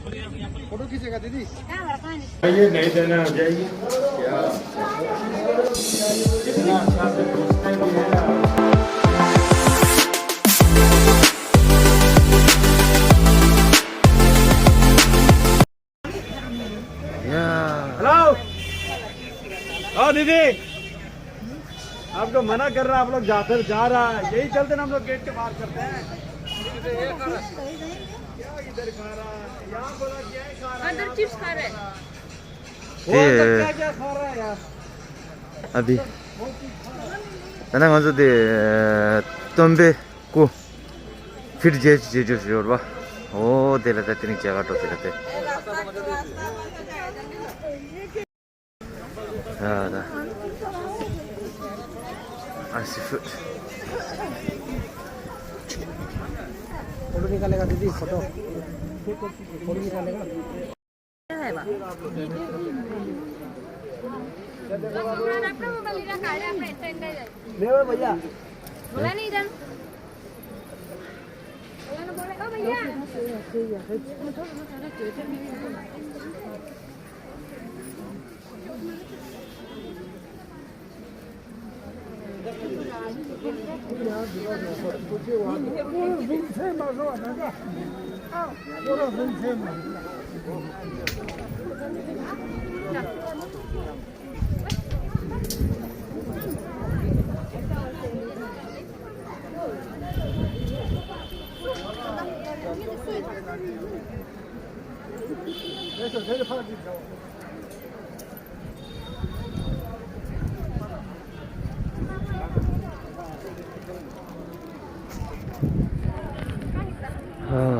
Photo खींचेगा दीदी? ये नहीं देना हो जाएगी क्या? इतना अच्छा से पूछते भी है ना। हेलो, ओ दीदी, आपको मना कर रहा है, आप लोग जा रहा है, यही चलते ना हम लोग गेट के बाहर करते हैं। क्या इधर खा रहा है? यहाँ बोला क्या खा रहा है? अंदर चिप्स खा रहे हैं। क्या खा रहा है यार? अभी 나는 어제 덤베 고 फिर जे जोर बा ओ देला त तिनी जगह तो तिरते हां आसी फुट फोटो निकालेगा दीदी? फोटो निकालेगा? भैया बोला नहीं इधर भैया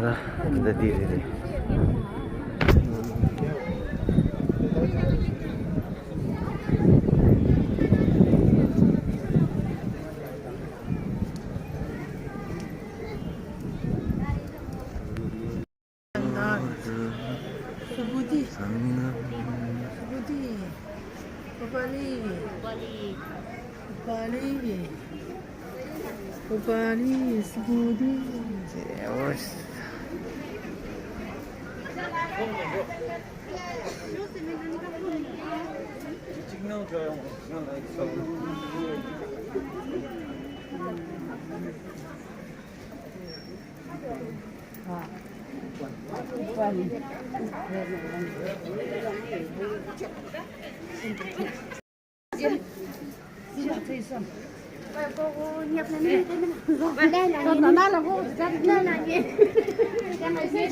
나 근데 디디디 Upali Subudi. Cô nhập lên đây đây là nó là cô rất đây là gì cái này đây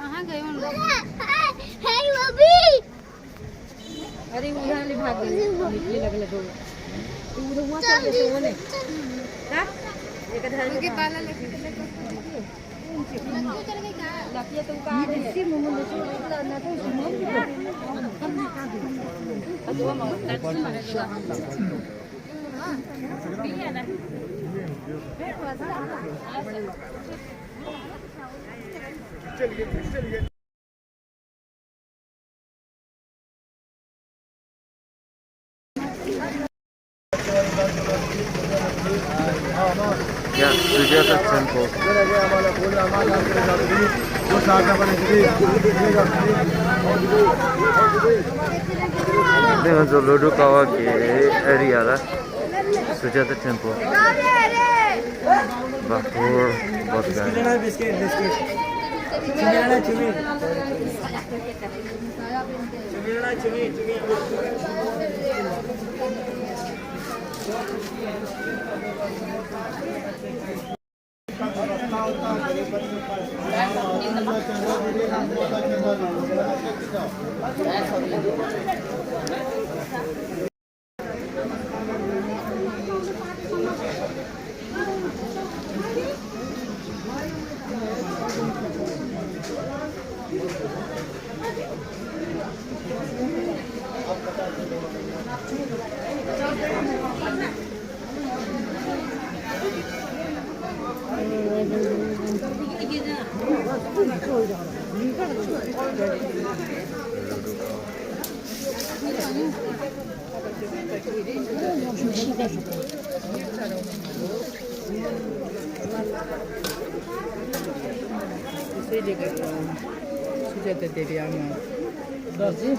कहाँ गए उन लोग? है बबी अरे उधर ले भाग गए निकले लगले दो उधर वहां चल गए तो ने का एक धर के बाला लेके लकिया तो का है इसी मुंह में तो ना तो सुनो अब वो मत मारेगा भी है ना चलिए या सुजाता टेम्पल देखो जो लोडोकावा के एरिया ला सुजाता टेम्पल बाहर बहुत गाना बिस्किट 수제도 대비하면 뭐지?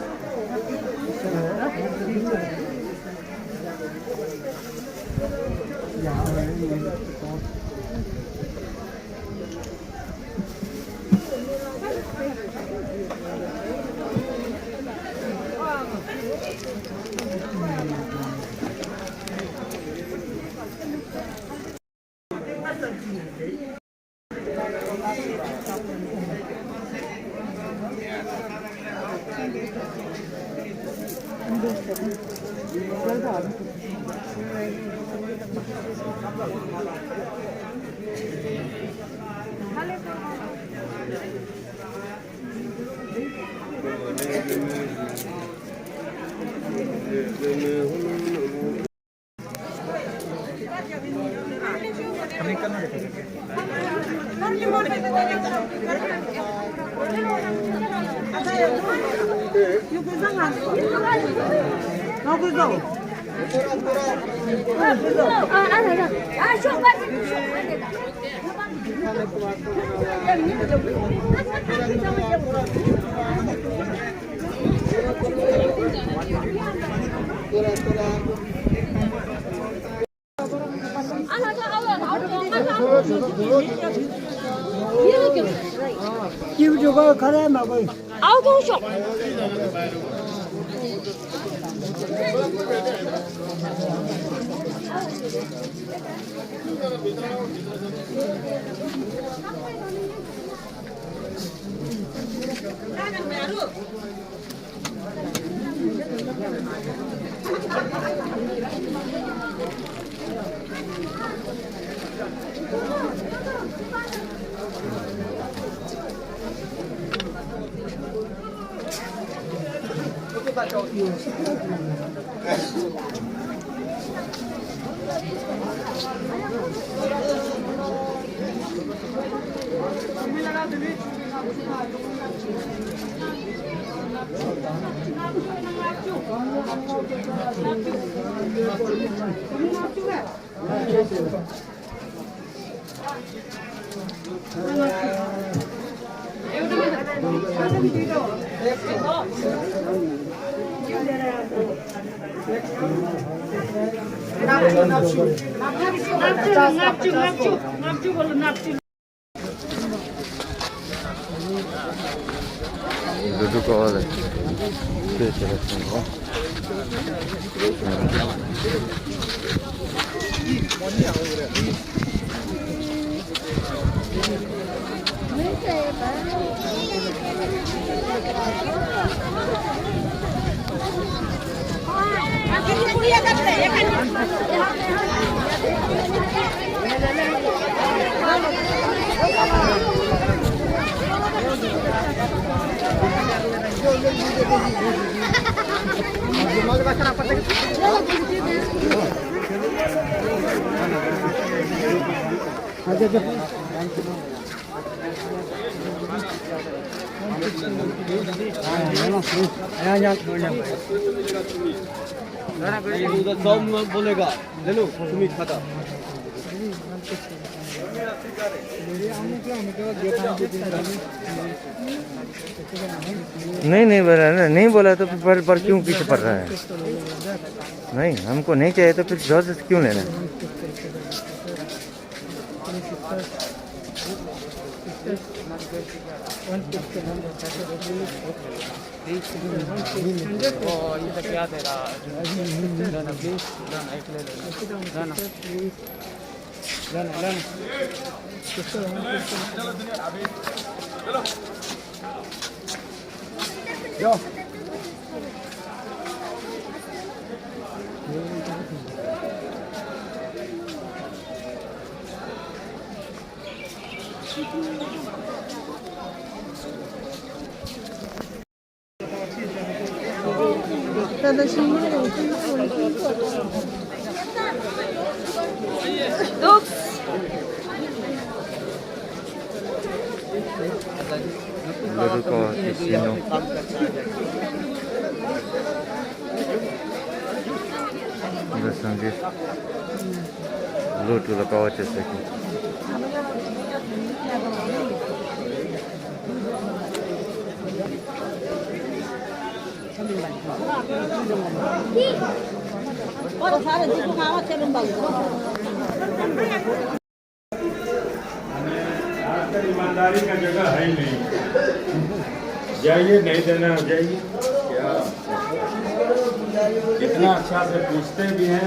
두꺼워요. 그렇죠, 같은 거. बोलेगा ले लो तुम्हें खाता नहीं बोला ना, नहीं बोला तो फिर पर क्यों पीछे पड़ रहा है? नहीं, हमको नहीं चाहिए तो फिर जोर से क्यों लेना? ये क्या दे रहा है प्लीज चलो लड्डू का किसिनो सँगै लड्डुलाई पावाचे सके ईमानदारी का जगह है ही नहीं। जाइए नहीं देना जाइए क्या कितना अच्छा से पूछते भी हैं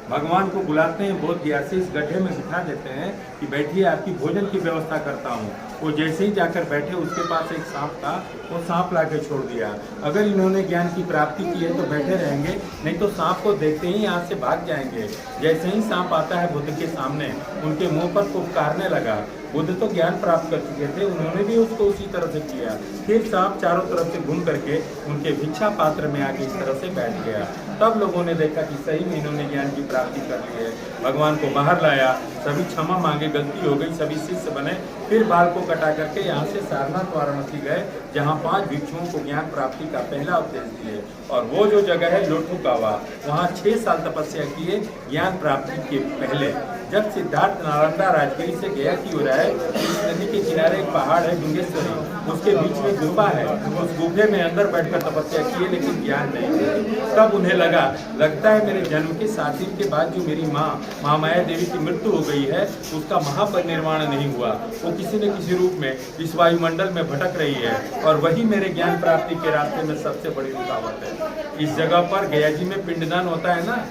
भगवान को बुलाते हैं, बोध गया से इस गड्ढे में बिठा देते हैं कि बैठिए आपकी भोजन की व्यवस्था करता हूँ। वो जैसे ही जाकर बैठे उसके पास एक सांप था, वो सांप लाके छोड़ दिया। अगर इन्होंने ज्ञान की प्राप्ति की है तो बैठे रहेंगे, नहीं तो सांप को देखते ही यहाँ से भाग जाएंगे। जैसे ही सांप आता है बुद्ध के सामने, उनके मुंह पर फुफकारने लगा। बुद्ध तो ज्ञान प्राप्त कर चुके थे, उन्होंने भी उसको उसी तरह से किया। फिर सांप चारों तरफ से घूम करके उनके भिक्षा पात्र में आके इस तरह से बैठ गया। तब लोगों ने देखा कि सही में इन्होंने ज्ञान की प्राप्ति कर ली है। भगवान को बाहर लाया, सभी क्षमा मांगे, गलती हो गई, सभी शिष्य बने। फिर बाल को कटा करके यहाँ से सारनाथ वाराणसी गए, जहाँ 5 भिक्षुओं को ज्ञान प्राप्ति का पहला उपदेश दिए। और वो जो जगह है लोठुकावा, वहाँ 6 साल तपस्या किए ज्ञान प्राप्ति के पहले। जब सिद्धार्थ नालंदा राजगीर से गया की ओर आए, इस नदी के किनारे एक पहाड़ है डुंगेश्वरी, उसके बीच में गुफा है। उस गुफे में अंदर बैठकर तपस्या किए, लेकिन ज्ञान नहीं है। तब उन्हें लगता है मेरे जन्म के 7 दिन के बाद जो मेरी माँ महामाया देवी की मृत्यु हो गई है, उसका महापरिनिर्वाण नहीं हुआ। वो किसी न किसी रूप में इस वायुमंडल में भटक रही है, और वही मेरे ज्ञान प्राप्ति के रास्ते में सबसे बड़ी रुकावट है। इस जगह पर गया जी में पिंडदान होता है ना,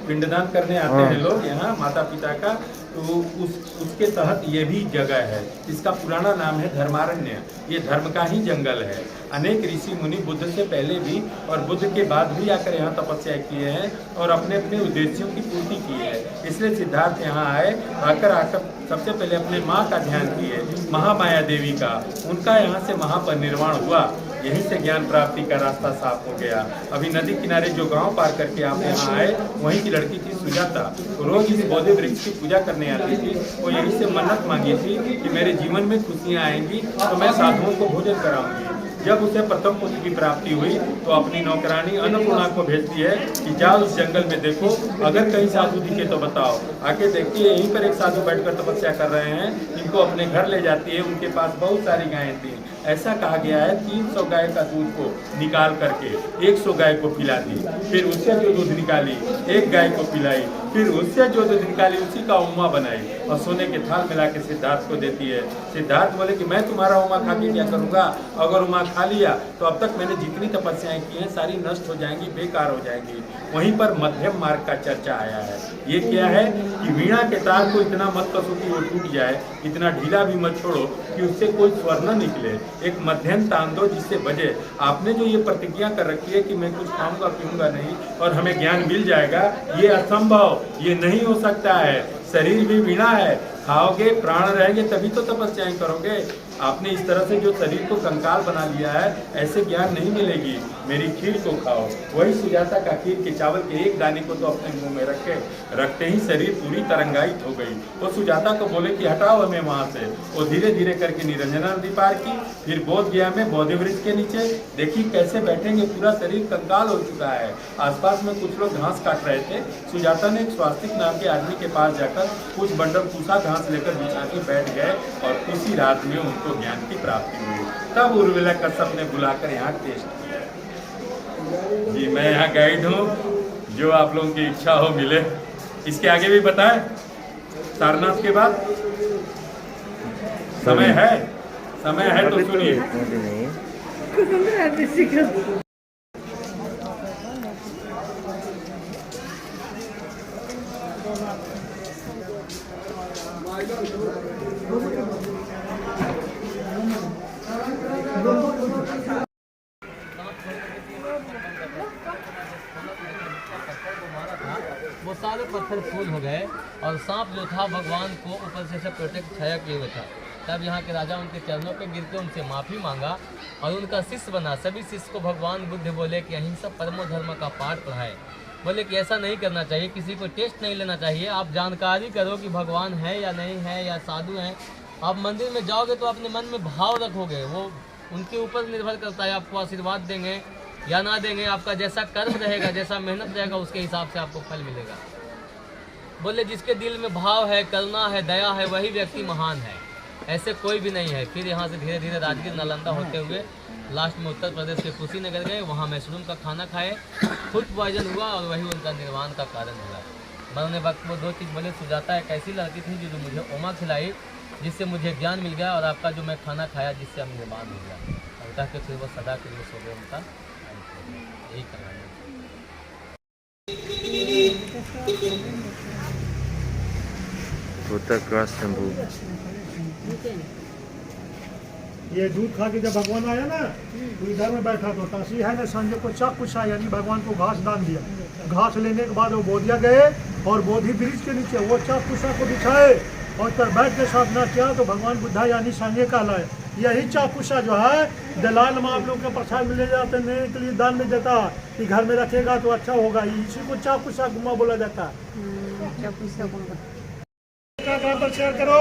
पिंडदान करने आते हैं लोग यहाँ माता पिता का, तो उसके तहत ये भी जगह है। इसका पुराना नाम है धर्मारण्य। ये धर्म का ही जंगल है। अनेक ऋषि मुनि बुद्ध से पहले भी और बुद्ध के बाद भी आकर यहाँ तपस्या किए हैं और अपने अपने उद्देश्यों की पूर्ति की है। इसलिए सिद्धार्थ यहाँ आए, आकर सबसे पहले अपने माँ का ध्यान किए, महामाया देवी का। उनका यहाँ से महापरिनिर्वाण हुआ। यहीं से ज्ञान प्राप्ति का रास्ता साफ हो गया। अभी नदी किनारे जो गांव पार करके आप यहाँ आए, वहीं की लड़की थी सुजाता। रोज इस बोधि वृक्ष की पूजा करने आती थी। वो यहीं से मन्नत मांगी थी कि मेरे जीवन में खुशियाँ आएंगी तो मैं साधुओं को भोजन कराऊंगी। जब उसे प्रथम पुत्र की प्राप्ति हुई तो अपनी नौकरानी अन्नपूर्णा को भेजती है कि जाओ उस जंगल में देखो, अगर कहीं साधु दिखे तो बताओ। आके देखती है यहीं पर एक साधु बैठकर तपस्या कर रहे हैं। इनको अपने घर ले जाती है। उनके पास बहुत सारी गायें थी। ऐसा कहा गया है 300 गाय का दूध को निकाल करके 100 गाय को पिला दी। फिर उससे जो दूध निकाली 1 गाय को पिलाई। फिर उससे जो दूध निकाली उसी का उमा बनाई और सोने के थाल मिला के सिद्धार्थ को देती है। सिद्धार्थ बोले कि मैं तुम्हारा उमा खा के क्या करूँगा, अगर उमा खा लिया तो अब तक मैंने जितनी तपस्याएं की हैं सारी नष्ट हो जाएंगी, बेकार हो जाएंगी। वहीं पर मध्यम मार्ग का चर्चा आया है। ये क्या है कि वीणा के तार को इतना मत कसो कि वो टूट जाए, इतना ढीला भी मत छोड़ो कि उससे कोई स्वर न निकले। एक मध्यम तान दो जिससे बजे। आपने जो ये प्रतिज्ञा कर रखी है कि मैं कुछ खाऊंगा पीऊंगा नहीं और हमें ज्ञान मिल जाएगा, ये असंभव, ये नहीं हो सकता है। शरीर भी वीणा है, खाओगे प्राण रहेंगे तभी तो तपस्याएं करोगे। आपने इस तरह से जो शरीर को कंकाल बना लिया है, ऐसे ज्ञान नहीं मिलेगी। मेरी खीर को खाओ। वही सुजाता का खीर के चावल के एक दाने को तो अपने मुंह में रखते ही शरीर पूरी तरंगायित हो गई। वो सुजाता को बोले कि हटाओ हमें वहाँ से। वो धीरे धीरे करके निरंजना नदी पार की। फिर बोध गया में बोधि वृक्ष के नीचे देखी कैसे बैठेंगे, पूरा शरीर कंकाल हो चुका है। आसपास में कुछ लोग घास काट रहे थे। सुजाता ने एक स्वास्तिक नाम के आदमी के पास जाकर कुछ बंडल पूसा घास लेकर बिछा के बैठ गए और उसी रात में उनको ज्ञान की प्राप्ति हुई। तब उर्मिला कश्यप ने बुलाकर यहाँ टेस्ट किया। जी मैं यहाँ गाइड हूँ, जो आप लोगों की इच्छा हो मिले। इसके आगे भी बताएं सारनाथ के बाद समय है तो सुनिए। वो सारे पत्थर फूल हो गए और सांप जो था भगवान को ऊपर से प्रोटेक्ट छाया किए हुए था। तब यहाँ के राजा उनके चरणों पर गिर के उनसे माफ़ी मांगा और उनका शिष्य बना। सभी शिष्य को भगवान बुद्ध बोले कि अहिंसा परमो धर्म का पाठ पढ़ाए। बोले कि ऐसा नहीं करना चाहिए, किसी को टेस्ट नहीं लेना चाहिए, आप जानकारी करो कि भगवान है या नहीं है या साधु हैं। आप मंदिर में जाओगे तो अपने मन में भाव रखोगे, वो उनके ऊपर निर्भर करता है, आपको आशीर्वाद देंगे या ना देंगे। आपका जैसा कर्म रहेगा, जैसा मेहनत रहेगा, उसके हिसाब से आपको फल मिलेगा। बोले जिसके दिल में भाव है, करुणा है, दया है, वही व्यक्ति महान है, ऐसे कोई भी नहीं है। फिर यहाँ से धीरे धीरे राजगीर नालंदा होते हुए लास्ट में उत्तर प्रदेश के कुशीनगर गए। वहाँ मशरूम का खाना खाए, फूड पॉइजन हुआ और वही उनका निर्वाण का कारण हुआ। मरने वक्त वो 2 चीज़ बोले, सुजाता एक ऐसी लड़की थी जो मुझे ओमा खिलाई, जिससे मुझे ज्ञान मिल गया, और आपका जो मैं खाना खाया जिससे हम निर्वाण हो गया। और कह के फिर वो सदा के लिए सो गए, उनका यही कहानी। Buddha cross temple. ये दूध खा के जब भगवान आया ना तो इधर में बैठा तो तासी है ना, संजय को चाक कुछा यानी भगवान को घास दान दिया। घास लेने के बाद वो बोधिया गए और बोधि वृक्ष के नीचे वो चाक कुछा को बिछाए और तर बैठ के साधना किया तो भगवान बुद्धा यानी संजय कहलाए। यही चाक कुछा जो है दलाल में आप लोग के प्रसाद में ले जाते हैं के लिए दान में देता कि घर में रखेगा तो अच्छा होगा, इसी को चाक कुछा गुमा बोला जाता है। पर शेयर करो,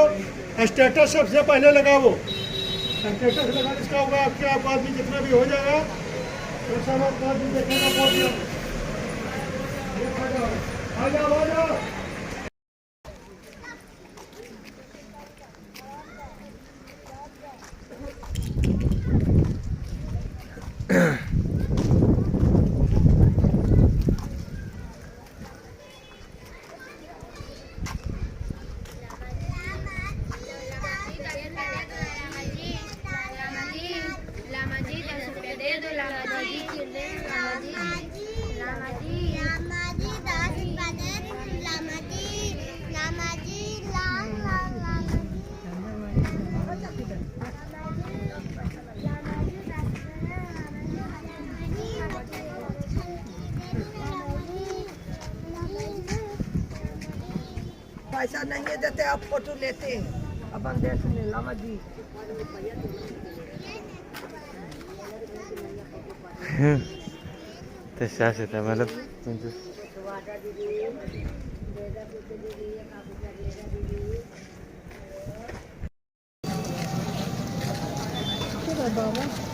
स्टेटस सबसे पहले लगाओ, स्टेटस लगा इसका होगा आपके आप आदमी जितना भी हो जाएगा तो सब आप आदमी देखेगा बहुत आ जाओ। पैसा नहीं देते, आप फोटो लेते हैं अपन देश में। लामा जी तशा शेता मला बाबा